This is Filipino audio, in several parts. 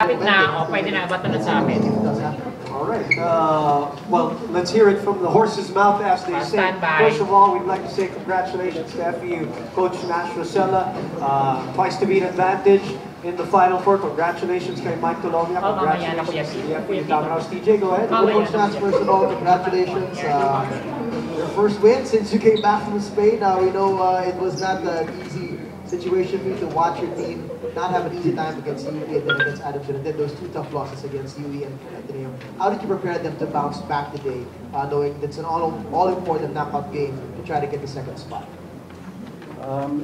Kapit na, o pwede na, bato na sa amin. All right. Well, let's hear it from the horse's mouth, as they say. First of all, we'd like to say congratulations to FEU Coach Nash Rosella. Twice to beat advantage in the Final Four. Congratulations kay Mike Tolomia. Congratulations to the FEU Townhouse. TJ, go ahead. Coach Nash, first of all, congratulations. Your first win since you came back from Spain. Now we know it was not an easy situation for you to watch your team not have an easy time against UE and then against Adamson, and then those two tough losses against UE and Ateneo. How did you prepare them to bounce back today, knowing it's an all-important knockout game to try to get the second spot?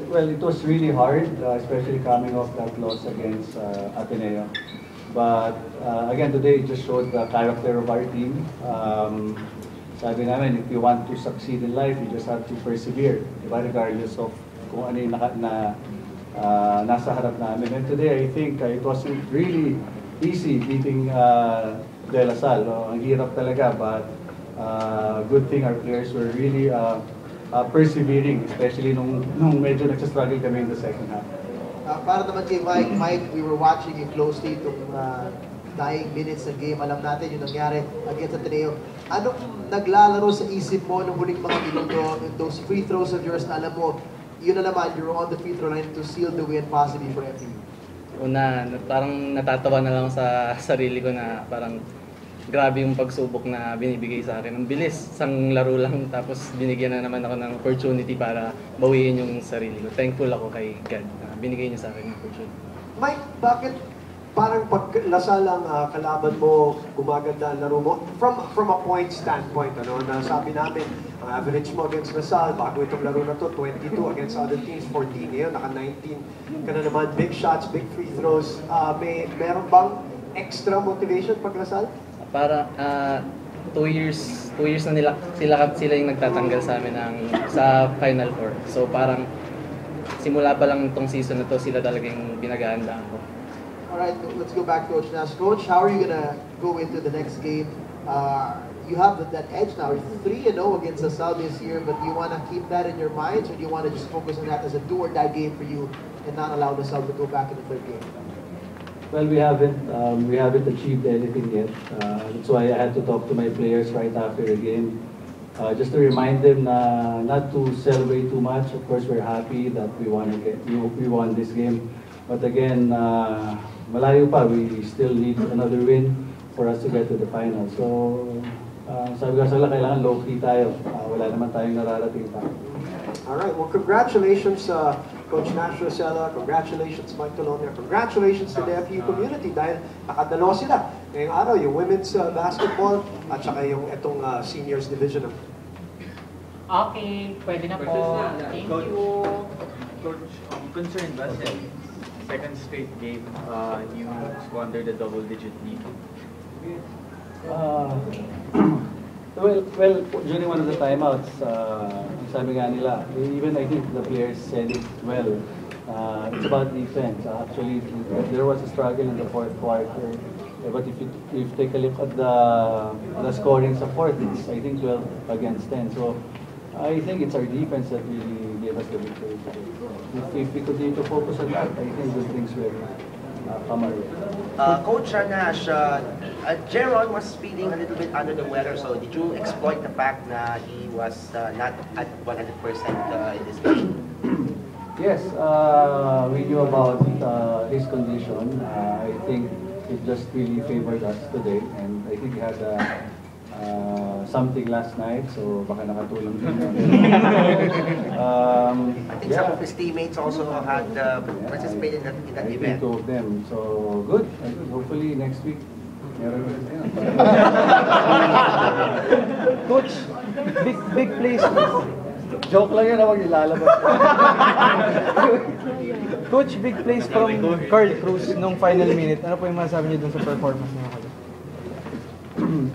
Well, it was really hard, especially coming off that loss against Ateneo. But again, today it just showed the character of our team. Sabi namin, if you want to succeed in life, you just have to persevere, diba? Regardless of kung ano yung nasa harap namin. And today, I think it wasn't really easy beating De La Salle. Ang hirap talaga, but good thing our players were really persevering, especially nung medyo nagsastruggle kami in the second half. Para naman kay Mike, we were watching you closely itong dying minutes ng game. Alam natin yung nangyari against Ateneo. Anong naglalaro sa isip mo nung huling mga minuto, those free throws of yours na alam mo, yun na naman, you're on the free throw line to seal the win possibly for FEU? Una, parang natatawa na lang sa sarili ko na parang grabe yung pagsubok na binibigay sa akin. Ang bilis, isang laro lang, tapos binigyan na naman ako ng opportunity para bawiin yung sarili ko. Thankful ako kay God na binigay niya sa akin yung opportunity. Mike, bakit parang pag lasalang kalaban mo, gumaganda ang laro mo? From a point standpoint, ano, na sabi namin, ang average mo against Lasal, bago itong laro na to, 22 against other teams, 14 ngayon, naka-19 ka na naman, big shots, big free throws. Meron bang extra motivation pag Lasal? Para 2 years na sila yung nagtatanggal sa amin sa Final Four. So parang simula pa lang itong season na to, sila talaga yung pinag-aandaan ko. Alright, let's go back to Coach Nash. Coach, how are you gonna go into the next game? You have that edge now. You're 3-0 against LaSalle this year, but do you want to keep that in your minds, or do you want to just focus on that as a do-or-die game for you and not allow LaSalle to go back in the third game? Well, we haven't achieved anything yet. That's why I had to talk to my players right after the game, just to remind them not to celebrate too much. Of course, we're happy that we won this game, but again, malayo pa. We still need another win for us to get to the final. So, sabi ko sa kailangan low-key tayo. Wala naman tayong nararating pa. Alright, well, congratulations Coach Nash Rosella, congratulations Mike Tolomia, congratulations to the FEU community dahil nakadalawa sila ngayong araw, yung women's basketball at saka yung itong seniors division. Okay, pwede na po. Thank you. Coach, concerned ba sa second straight game you squandered a double-digit lead? Well, during one of the timeouts, sabi nga nila, even I think the players said it well, it's about defense. Actually, there was a struggle in the fourth quarter, but if you take a look at the scoring sa fourth, it's I think 12 against 10. So I think it's our defense that really gave us the victory. If we continue to focus on that, I think good things will come our way. Coach Nash, Jeron was feeling a little bit under the weather, so did you exploit the fact that he was not at 100% in this game? Yes, we knew about his condition. I think it just really favored us today, and I think he had something last night, so baka nakatulong din. I think some of his teammates also had participated in that event. Two of them, so good. Hopefully next week. Coach, big plays. Joke lang yan, huwag ilalabas. Coach, big plays from Carl Cruz nung final minute. Ano po yung masasabi niyo dun sa performance niya?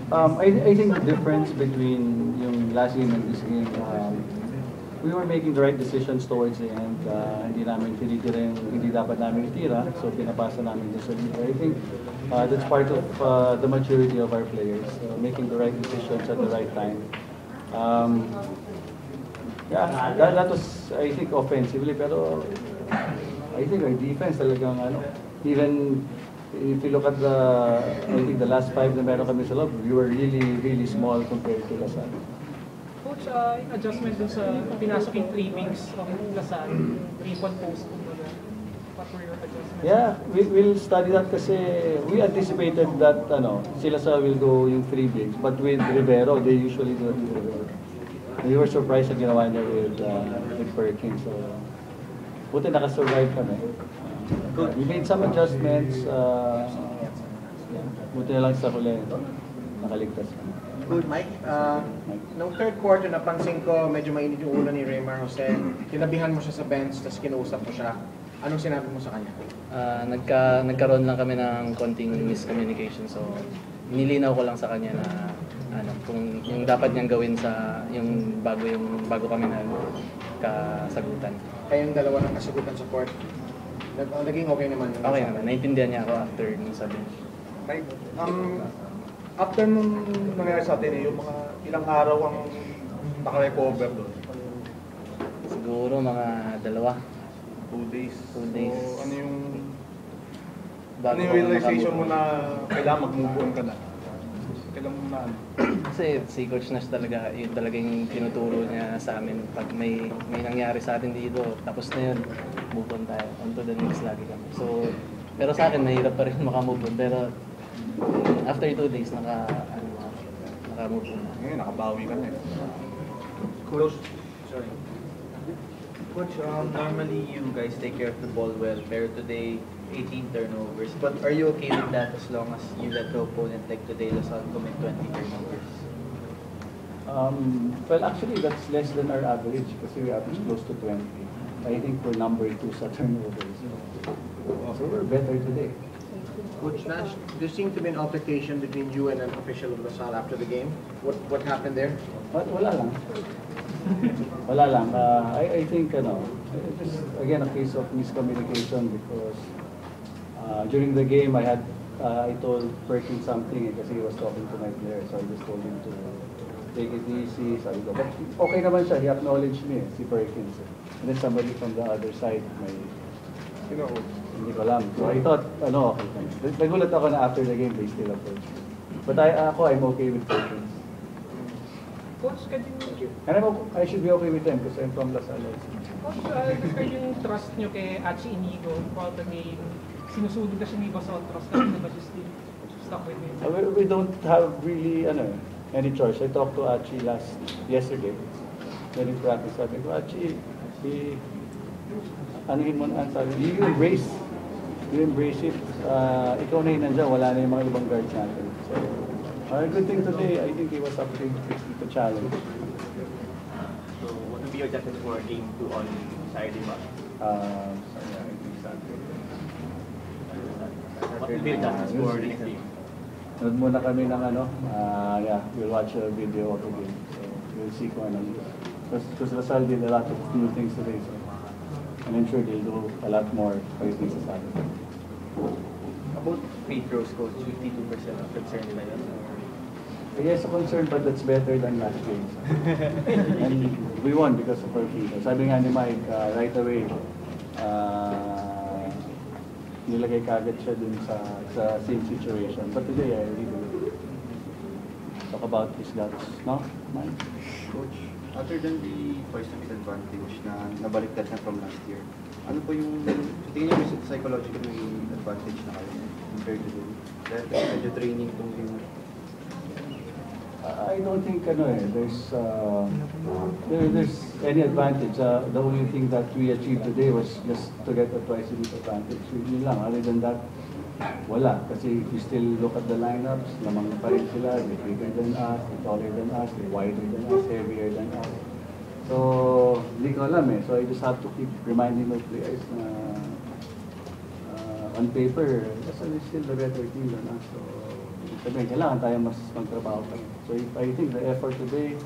I think the difference between yung last game and this game, we were making the right decisions towards the end. Hindi namin tinitira yung hindi dapat namin itira, so pinapasa namin din sa leader. I think that's part of the maturity of our players, making the right decisions at the right time. Yeah, that was, I think, offensively, pero I think our defense talagang even if you look at I think the last 5 na meron kami sa loob, we were really small compared to Lasal. Coach, yung adjustment dun sa pinasok yung 3 wings of Lasal, 3-point post, kumbaga. What were your adjustments? Yeah, we'll study that kasi we anticipated that si Lasal will go yung 3 bigs, but with Rivero, they usually do it with Rivero. We were surprised na ginawa niya with Perkins. So, buti nakasurvive kami. We made some adjustments. Buti na lang sa huli. Nakaligtas kami. Good, Mike. Nung third quarter, napansin ko medyo mainit yung ulo ni Raymar Jose. Tinabihan mo siya sa bench, tapos kinausap mo siya. Anong sinabi mo sa kanya? Nagkaroon lang kami ng konting miscommunication. So, nilinaw ko lang sa kanya na kung yung dapat niyang gawin sa yung bago kami kasagutan. Kayong dalawa ng kasagutan sa court. Naging okay naman. Okay naman. Naintindihan niya ako after nung sabi. Mike, after nung nangyari sa atin, yung mga ilang araw ang naka-recover doon? Siguro mga 2. 2 days. 2 days. So, ano yung Bago realization mo na kailangan mag-move on ka na? Kailangan mo na Kasi si Coach Nash talaga, yun talagang tinuturo niya sa amin. Pag may nangyari sa atin dito, tapos na yun, move on tayo. On to the next lagi kami. So, pero sa akin, mahirap pa rin makamove on. Pero after 2 days, naka-move on. Ngayon, nakabawi ka na eh. Coach, sorry. Coach, normally you guys take care of the ball well, pero today 18 turnovers. But are you okay with that as long as you let the opponent like today, Lasal, commit 20 turnovers? Well, actually, that's less than our average kasi we average close to 20. I think we're number 2 sa turnovers. So we're better today. Coach Nash, there seemed to be an altercation between you and an official of LaSalle after the game. What happened there? Wala lang. Wala lang. I think, it is again a case of miscommunication because during the game, I told Perkins something kasi he was talking to my player, so I just told him to take it easy. Sabi ko, but okay naman siya, he acknowledged me, si Perkins. And then somebody from the other side, hindi ko alam. So I thought, okay. Nagulat ako na after the game, they still approached me. But I'm okay with Perkins. Coach, And I should be okay with them because I'm from Lasal. Coach, describe yung trust nyo kay Achi Inigo throughout the game. Sinusunod na siya ni Basal trust na ba siya still stuck with him? We don't have really any choice. I talked to Achi yesterday. During practice, sabi ko, Achi, you embrace it. Ikaw na yun nandiyan, wala na yung mga ibang guards natin. So, a good thing today, I think he was up to the challenge. So, what would be your judgment for game 2 on Saturday? Sorry, I think Saturday. What would be your judgment for next game? Nanood muna kami ng we'll watch a video of the game. So, we'll see kung ano. Because Lasal did a lot of new things today. So, and I'm sure they'll do a lot more fighting sa Saturday. About free throws, Coach, 52% of concern ba yun? Yes, a concern, but that's better than last game. And we won because of our free throws. Sabi nga ni Mike, right away, nilagay kagad siya dun sa same situation. But today, I really talk about his guts. No? Mike? Coach, other than the first disadvantage na nabaliktad na from last year, ano po yung, tingin niyo may psychological advantage na kayo compared to them? Dahil medyo training tong game. I don't think there's any advantage. The only thing that we achieved today was just to get a twice-a-week advantage. Yun lang. Other than that, wala. Kasi if you still look at the lineups, lamang pa rin sila. They're bigger than us, they're taller than us, they're wider than us, heavier than us. So, hindi ko alam So I just have to keep reminding my players na on paper, Lasal is still the better team than us. So, sabihin, kailangan tayo mas magtrabaho pa rin. So I think the effort today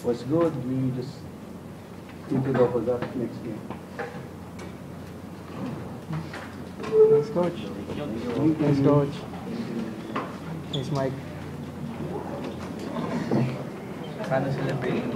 was good. We just need to double that next game. Thanks, Coach. Thanks, Coach. Thanks, Mike. Paano celebrating